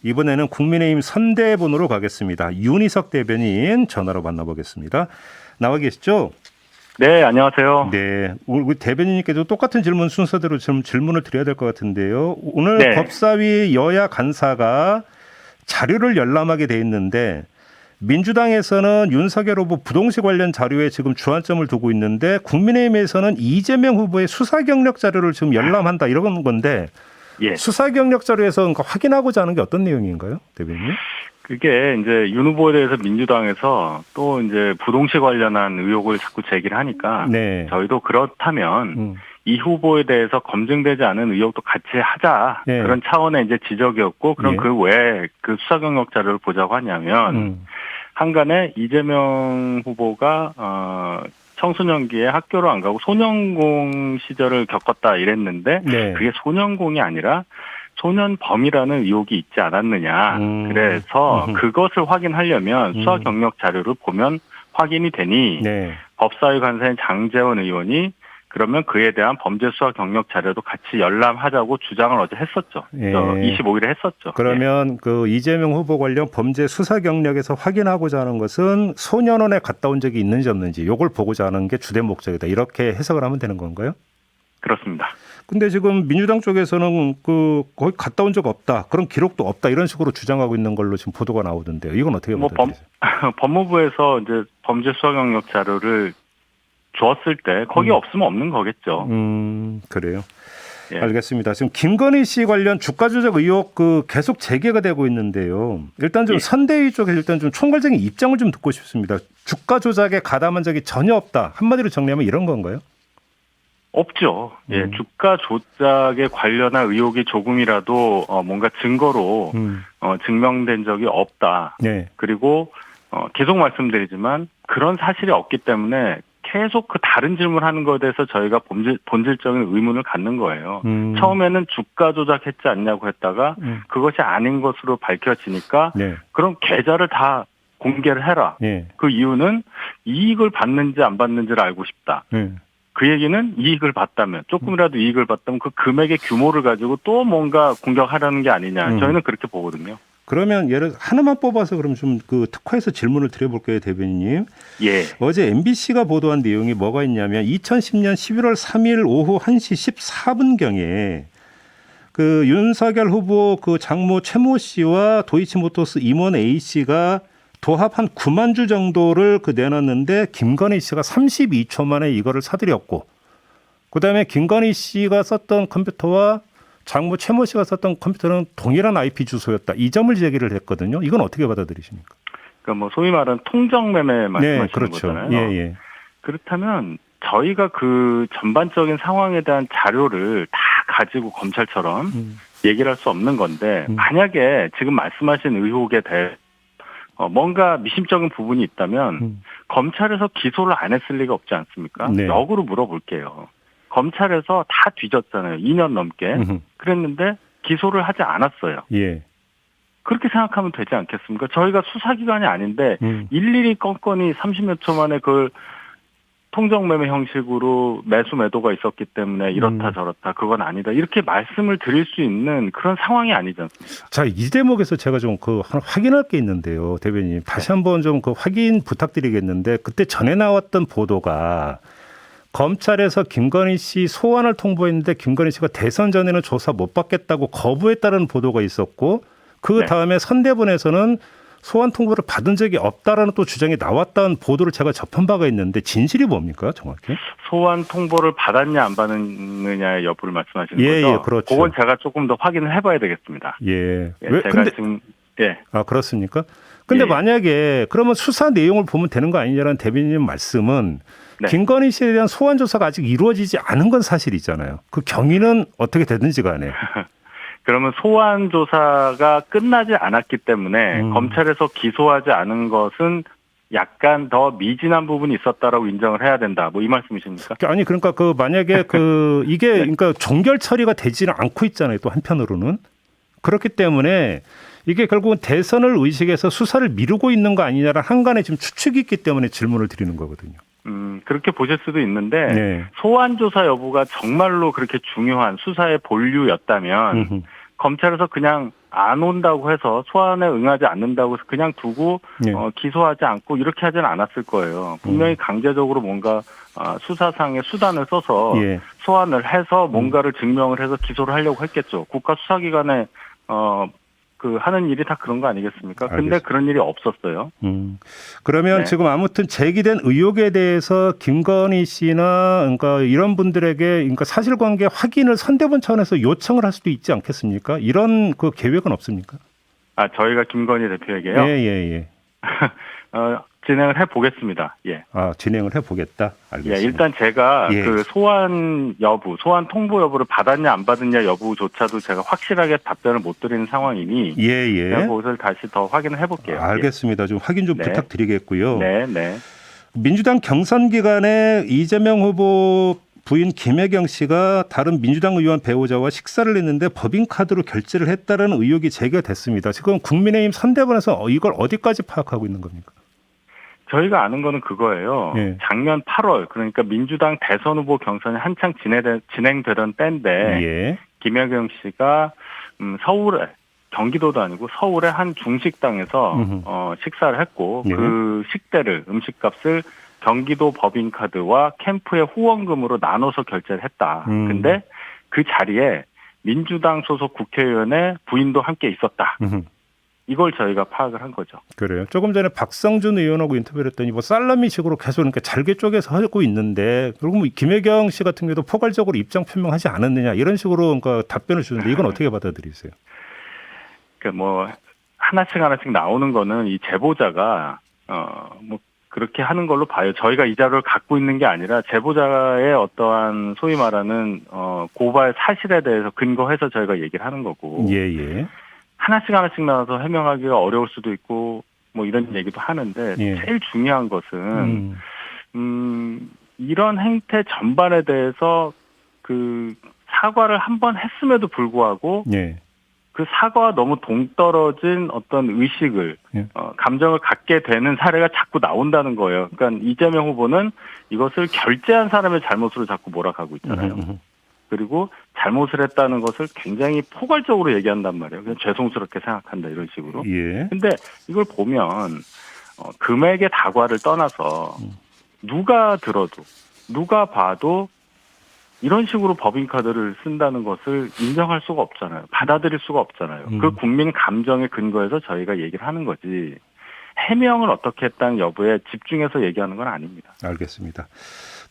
이번에는 국민의힘 선대본으로 가겠습니다. 윤희석 대변인 전화로 만나보겠습니다. 나와 계시죠? 네, 안녕하세요. 네, 우리 대변인님께도 똑같은 질문 순서대로 좀 질문을 드려야 될 것 같은데요. 오늘 네. 법사위 여야 간사가 자료를 열람하게 돼 있는데 민주당에서는 윤석열 후보 부동시 관련 자료에 지금 주안점을 두고 있는데 국민의힘에서는 이재명 후보의 수사 경력 자료를 지금 열람한다 이런 건데 예. 수사 경력 자료에서 그러니까 확인하고자 하는 게 어떤 내용인가요, 대변인? 그게 이제 윤 후보에 대해서 민주당에서 또 이제 부동시 관련한 의혹을 자꾸 제기를 하니까 네. 저희도 그렇다면 이 후보에 대해서 검증되지 않은 의혹도 같이 하자. 네. 그런 차원의 이제 지적이었고 그럼 예. 그 외에 그 수사 경력 자료를 보자고 하냐면 한간에 이재명 후보가 청소년기에 학교를 안 가고 소년공 시절을 겪었다 이랬는데 네. 그게 소년공이 아니라 소년범이라는 의혹이 있지 않았느냐. 그래서 그것을 확인하려면 수사 경력 자료를 보면 확인이 되니 네. 법사위 간사인 장제원 의원이 그러면 그에 대한 범죄 수사 경력 자료도 같이 열람하자고 주장을 어제 했었죠. 예. 25일에 했었죠. 그러면 그 이재명 후보 관련 범죄 수사 경력에서 확인하고자 하는 것은 소년원에 갔다 온 적이 있는지 없는지 이걸 보고자 하는 게 주된 목적이다. 이렇게 해석을 하면 되는 건가요? 그렇습니다. 근데 지금 민주당 쪽에서는 거기 갔다 온 적 없다. 그런 기록도 없다. 이런 식으로 주장하고 있는 걸로 지금 보도가 나오던데요. 이건 어떻게 받아들이세요? 법무부에서 이제 범죄 수사 경력 자료를 줬을 때 거기 없으면 없는 거겠죠. 그래요. 예. 알겠습니다. 지금 김건희 씨 관련 주가 조작 의혹 계속 제기가 되고 있는데요. 일단 좀 선대위 쪽에서 일단 좀 총괄적인 입장을 좀 듣고 싶습니다. 주가 조작에 가담한 적이 전혀 없다. 한마디로 정리하면 이런 건가요? 없죠. 예, 주가 조작에 관련한 의혹이 조금이라도 뭔가 증거로 증명된 적이 없다. 네. 그리고 계속 말씀드리지만 그런 사실이 없기 때문에 계속 그 다른 질문하는 것에 대해서 저희가 본질적인 의문을 갖는 거예요. 처음에는 주가 조작했지 않냐고 했다가 그것이 아닌 것으로 밝혀지니까 네. 그럼 계좌를 다 공개를 해라. 네. 그 이유는 이익을 받는지 안 받는지를 알고 싶다. 그 얘기는 이익을 받다면 조금이라도 이익을 받다면 그 금액의 규모를 가지고 또 뭔가 공격하려는 게 아니냐. 저희는 그렇게 보거든요. 그러면 예를 하나만 뽑아서 그럼 좀 특화해서 질문을 드려볼게요, 대변인님. 예. 어제 MBC가 보도한 내용이 뭐가 있냐면 2010년 11월 3일 오후 1시 14분경에 그 윤석열 후보 그 장모 최모 씨와 도이치모터스 임원 A 씨가 도합 한 9만 주 정도를 내놨는데 김건희 씨가 32초 만에 이거를 사들였고 그다음에 김건희 씨가 썼던 컴퓨터와 장모 최모 씨가 썼던 컴퓨터는 동일한 IP 주소였다. 이 점을 제기를 했거든요. 이건 어떻게 받아들이십니까? 그러니까 뭐 소위 말하는 통정매매 말씀하시는 네, 그렇죠. 거잖아요. 예, 예. 그렇다면 저희가 그 전반적인 상황에 대한 자료를 다 가지고 검찰처럼 얘기를 할 수 없는 건데 만약에 지금 말씀하신 의혹에 대해 뭔가 미심쩍은 부분이 있다면 검찰에서 기소를 안 했을 리가 없지 않습니까? 네. 역으로 물어볼게요. 검찰에서 다 뒤졌잖아요. 2년 넘게. 그랬는데 기소를 하지 않았어요. 예. 그렇게 생각하면 되지 않겠습니까? 저희가 수사기관이 아닌데 일일이 건건이 30몇 초 만에 그걸 통정매매 형식으로 매수 매도가 있었기 때문에 이렇다 저렇다 그건 아니다. 이렇게 말씀을 드릴 수 있는 그런 상황이 아니지 않습니까? 자, 이 대목에서 제가 좀 하나 확인할 게 있는데요. 대변인 다시 한번 좀 확인 부탁드리겠는데 그때 전에 나왔던 보도가 검찰에서 김건희 씨 소환을 통보했는데 김건희 씨가 대선 전에는 조사 못 받겠다고 거부했다는 보도가 있었고 그 다음에 선대본에서는 소환 통보를 받은 적이 없다라는 또 주장이 나왔다는 보도를 제가 접한 바가 있는데 진실이 뭡니까 정확히? 소환 통보를 받았냐 안 받았느냐의 여부를 말씀하시는 예, 거죠? 예, 그렇죠. 그건 제가 조금 더 확인을 해봐야 되겠습니다. 예. 왜? 제가 지금 아 그렇습니까? 근데 만약에 그러면 수사 내용을 보면 되는 거 아니냐라는 대변인 말씀은 김건희 씨에 대한 소환 조사가 아직 이루어지지 않은 건 사실이잖아요. 그 경위는 어떻게 되든지 간에. 그러면 소환 조사가 끝나지 않았기 때문에 검찰에서 기소하지 않은 것은 약간 더 미진한 부분이 있었다라고 인정을 해야 된다. 뭐 이 말씀이십니까? 아니 그러니까 만약에 이게 그러니까 종결 처리가 되지는 않고 있잖아요. 또 한편으로는 그렇기 때문에 이게 결국은 대선을 의식해서 수사를 미루고 있는 거 아니냐라는 한간에 지금 추측이 있기 때문에 질문을 드리는 거거든요. 그렇게 보실 수도 있는데 소환 조사 여부가 정말로 그렇게 중요한 수사의 본류였다면 검찰에서 그냥 안 온다고 해서 소환에 응하지 않는다고 해서 그냥 두고 예. 기소하지 않고 이렇게 하지는 않았을 거예요. 분명히 강제적으로 뭔가 수사상의 수단을 써서 예. 소환을 해서 뭔가를 증명을 해서 기소를 하려고 했겠죠. 국가수사기관에 하는 일이 다 그런 거 아니겠습니까? 근데 알겠습니다. 그런 일이 없었어요. 그러면 네. 지금 아무튼 제기된 의혹에 대해서 김건희 씨나 그러니까 이런 분들에게 그러니까 사실관계 확인을 선대본 차원에서 요청을 할 수도 있지 않겠습니까? 이런 그 계획은 없습니까? 저희가 김건희 대표에게요. 예. 진행을 해보겠습니다. 예. 진행을 해보겠다. 알겠습니다. 예, 일단 제가 예. 그 소환 통보 여부를 받았냐 안 받았냐 여부조차도 제가 확실하게 답변을 못 드리는 상황이니 예. 제가 그것을 다시 더 확인을 해볼게요. 알겠습니다. 좀 확인 좀 네. 부탁드리겠고요. 네. 민주당 경선 기간에 이재명 후보 부인 김혜경 씨가 다른 민주당 의원 배우자와 식사를 했는데 법인카드로 결제를 했다는 의혹이 제기됐습니다. 지금 국민의힘 선대본에서 이걸 어디까지 파악하고 있는 겁니까? 저희가 아는 거는 그거예요. 예. 작년 8월 그러니까 민주당 대선 후보 경선이 한창 진행되던 때인데 예. 김혜경 씨가 서울에 경기도도 아니고 서울의 한 중식당에서 식사를 했고 예. 그 식대를 음식값을 경기도 법인카드와 캠프의 후원금으로 나눠서 결제를 했다. 근데 그 자리에 민주당 소속 국회의원의 부인도 함께 있었다. 이걸 저희가 파악을 한 거죠. 그래요. 조금 전에 박성준 의원하고 인터뷰를 했더니 뭐 살라미식으로 계속 이렇게 잘게 쪼개서 하고 있는데 그리고 뭐 김혜경 씨 같은 경우도 포괄적으로 입장 표명하지 않았느냐 이런 식으로 그러니까 답변을 주는데 이건 어떻게 받아들이세요? 그러니까 뭐 하나씩 나오는 거는 이 제보자가 뭐 그렇게 하는 걸로 봐요. 저희가 이 자료를 갖고 있는 게 아니라 제보자의 어떠한 소위 말하는 고발 사실에 대해서 근거해서 저희가 얘기를 하는 거고. 예. 하나씩 나와서 해명하기가 어려울 수도 있고 뭐 이런 얘기도 하는데 예. 제일 중요한 것은 이런 행태 전반에 대해서 그 사과를 한 번 했음에도 불구하고 예. 그 사과와 너무 동떨어진 어떤 의식을 예. 감정을 갖게 되는 사례가 자꾸 나온다는 거예요. 그러니까 이재명 후보는 이것을 결제한 사람의 잘못으로 자꾸 몰아가고 있잖아요. 그리고 잘못을 했다는 것을 굉장히 포괄적으로 얘기한단 말이에요. 그냥 죄송스럽게 생각한다 이런 식으로. 예. 근데 이걸 보면 금액의 다과를 떠나서 누가 들어도 누가 봐도 이런 식으로 법인카드를 쓴다는 것을 인정할 수가 없잖아요. 받아들일 수가 없잖아요. 그 국민 감정에 근거해서 저희가 얘기를 하는 거지. 해명을 어떻게 했다는 여부에 집중해서 얘기하는 건 아닙니다. 알겠습니다.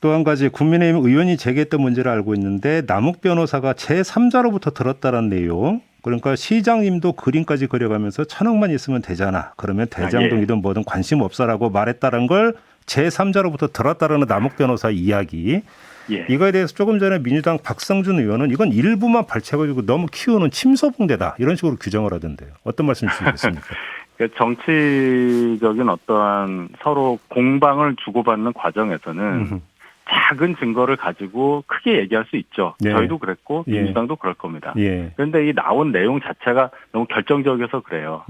또 한 가지 국민의힘 의원이 제기했던 문제를 알고 있는데 남욱 변호사가 제3자로부터 들었다는 내용. 그러니까 시장님도 그림까지 그려가면서 1,000억만 있으면 되잖아. 그러면 대장동이든 뭐든 관심 없어라고 말했다는 걸 제3자로부터 들었다라는 남욱 변호사 이야기. 예. 이거에 대해서 조금 전에 민주당 박성준 의원은 이건 일부만 발췌해가지고 너무 키우는 침소봉대다 이런 식으로 규정을 하던데요. 어떤 말씀 주시겠습니까? 정치적인 어떠한 서로 공방을 주고받는 과정에서는 작은 증거를 가지고 크게 얘기할 수 있죠. 네. 저희도 그랬고 예. 민주당도 그럴 겁니다. 예. 그런데 이 나온 내용 자체가 너무 결정적이어서 그래요.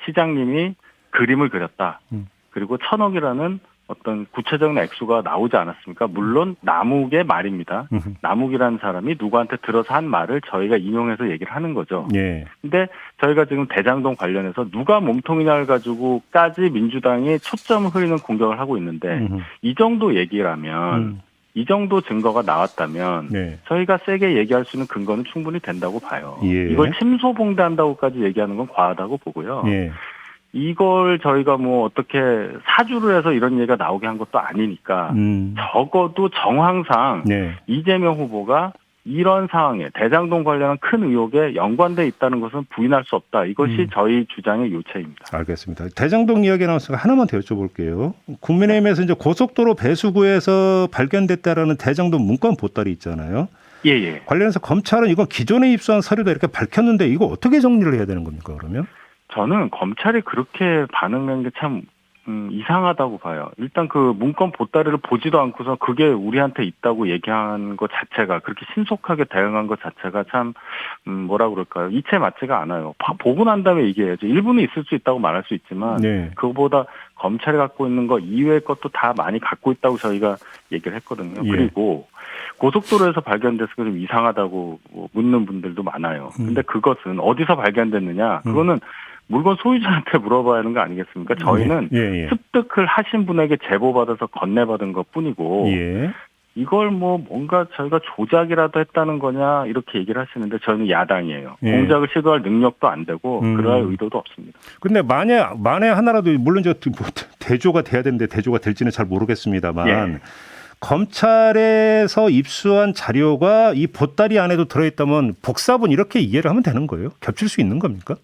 시장님이 그림을 그렸다. 그리고 1,000억이라는 어떤 구체적인 액수가 나오지 않았습니까? 물론 남욱의 말입니다. 남욱이라는 사람이 누구한테 들어서 한 말을 저희가 인용해서 얘기를 하는 거죠. 예. 근데 저희가 지금 대장동 관련해서 누가 몸통이냐를 가지고까지 민주당이 초점을 흐리는 공격을 하고 있는데 이 정도 얘기라면 이 정도 증거가 나왔다면 네. 저희가 세게 얘기할 수 있는 근거는 충분히 된다고 봐요. 예. 이걸 침소봉대한다고까지 얘기하는 건 과하다고 보고요. 예. 이걸 저희가 뭐 어떻게 사주를 해서 이런 얘기가 나오게 한 것도 아니니까 적어도 정황상 네. 이재명 후보가 이런 상황에 대장동 관련한 큰 의혹에 연관돼 있다는 것은 부인할 수 없다. 이것이 저희 주장의 요체입니다. 알겠습니다. 대장동 이야기 나왔으니까 하나만 더 여쭤볼게요. 국민의힘에서 이제 고속도로 배수구에서 발견됐다라는 대장동 문건 보따리 있잖아요. 예. 관련해서 검찰은 이거 기존에 입수한 서류다 이렇게 밝혔는데 이거 어떻게 정리를 해야 되는 겁니까 그러면? 저는 검찰이 그렇게 반응한 게 참 이상하다고 봐요. 일단 그 문건 보따리를 보지도 않고서 그게 우리한테 있다고 얘기한 것 자체가 그렇게 신속하게 대응한 것 자체가 참 뭐라 그럴까요? 이체 맞지가 않아요. 보고 난 다음에 얘기해야죠. 일부는 있을 수 있다고 말할 수 있지만 네. 그거보다 검찰이 갖고 있는 거 이외의 것도 다 많이 갖고 있다고 저희가 얘기를 했거든요. 예. 그리고 고속도로에서 발견돼서 좀 이상하다고 묻는 분들도 많아요. 근데 그것은 어디서 발견됐느냐? 그거는 물건 소유자한테 물어봐야 하는 거 아니겠습니까? 저희는 습득을 하신 분에게 제보받아서 건네받은 것 뿐이고 예. 이걸 뭐 뭔가 저희가 조작이라도 했다는 거냐 이렇게 얘기를 하시는데 저희는 야당이에요. 예. 공작을 시도할 능력도 안 되고 그럴 의도도 없습니다. 근데 만에 하나라도 물론 저 대조가 돼야 되는데 대조가 될지는 잘 모르겠습니다만 예. 검찰에서 입수한 자료가 이 보따리 안에도 들어있다면 복사본 이렇게 이해를 하면 되는 거예요? 겹칠 수 있는 겁니까?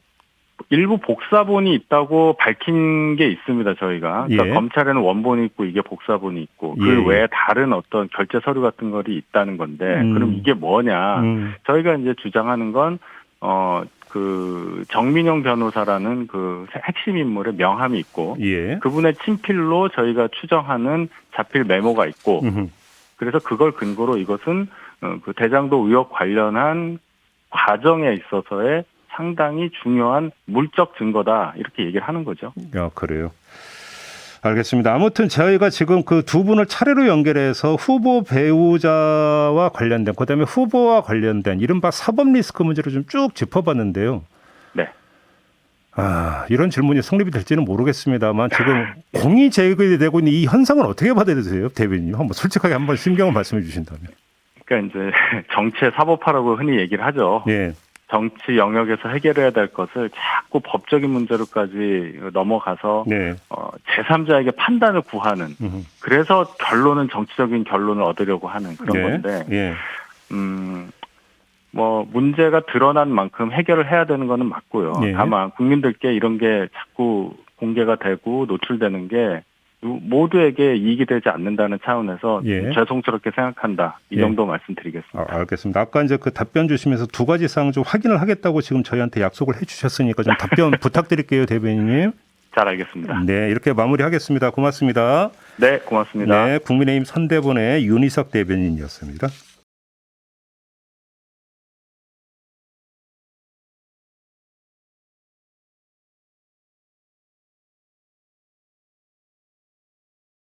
일부 복사본이 있다고 밝힌 게 있습니다, 저희가. 그러니까 예. 검찰에는 원본이 있고 이게 복사본이 있고 그 예. 외에 다른 어떤 결제 서류 같은 것이 있다는 건데 그럼 이게 뭐냐. 저희가 이제 주장하는 건 그 정민용 변호사라는 그 핵심 인물의 명함이 있고 예. 그분의 친필로 저희가 추정하는 자필 메모가 있고 그래서 그걸 근거로 이것은 그 대장도 의혹 관련한 과정에 있어서의 상당히 중요한 물적 증거다 이렇게 얘기를 하는 거죠. 야, 그래요. 알겠습니다. 아무튼 저희가 지금 그 두 분을 차례로 연결해서 후보 배우자와 관련된 그다음에 후보와 관련된 이른바 사법 리스크 문제를 좀 쭉 짚어봤는데요. 네. 이런 질문이 성립이 될지는 모르겠습니다만 지금 공이 제기되고 있는 이 현상을 어떻게 받아들이세요, 대변인님? 한번 솔직하게 한번 심경을 말씀해 주신다면. 그러니까 이제 정치의 사법화라고 흔히 얘기를 하죠. 예. 정치 영역에서 해결해야 될 것을 자꾸 법적인 문제로까지 넘어가서 네. 제3자에게 판단을 구하는 그래서 결론은 정치적인 결론을 얻으려고 하는 그런 예. 건데 예. 뭐 문제가 드러난 만큼 해결을 해야 되는 거는 맞고요. 예. 다만 국민들께 이런 게 자꾸 공개가 되고 노출되는 게 모두에게 이익이 되지 않는다는 차원에서 예. 죄송스럽게 생각한다. 이 예. 정도 말씀드리겠습니다. 알겠습니다. 아까 이제 그 답변 주시면서 두 가지 사항 좀 확인을 하겠다고 지금 저희한테 약속을 해주셨으니까 좀 답변 부탁드릴게요, 대변인님. 잘 알겠습니다. 네, 이렇게 마무리하겠습니다. 고맙습니다. 네, 고맙습니다. 네, 국민의힘 선대본의 윤희석 대변인이었습니다.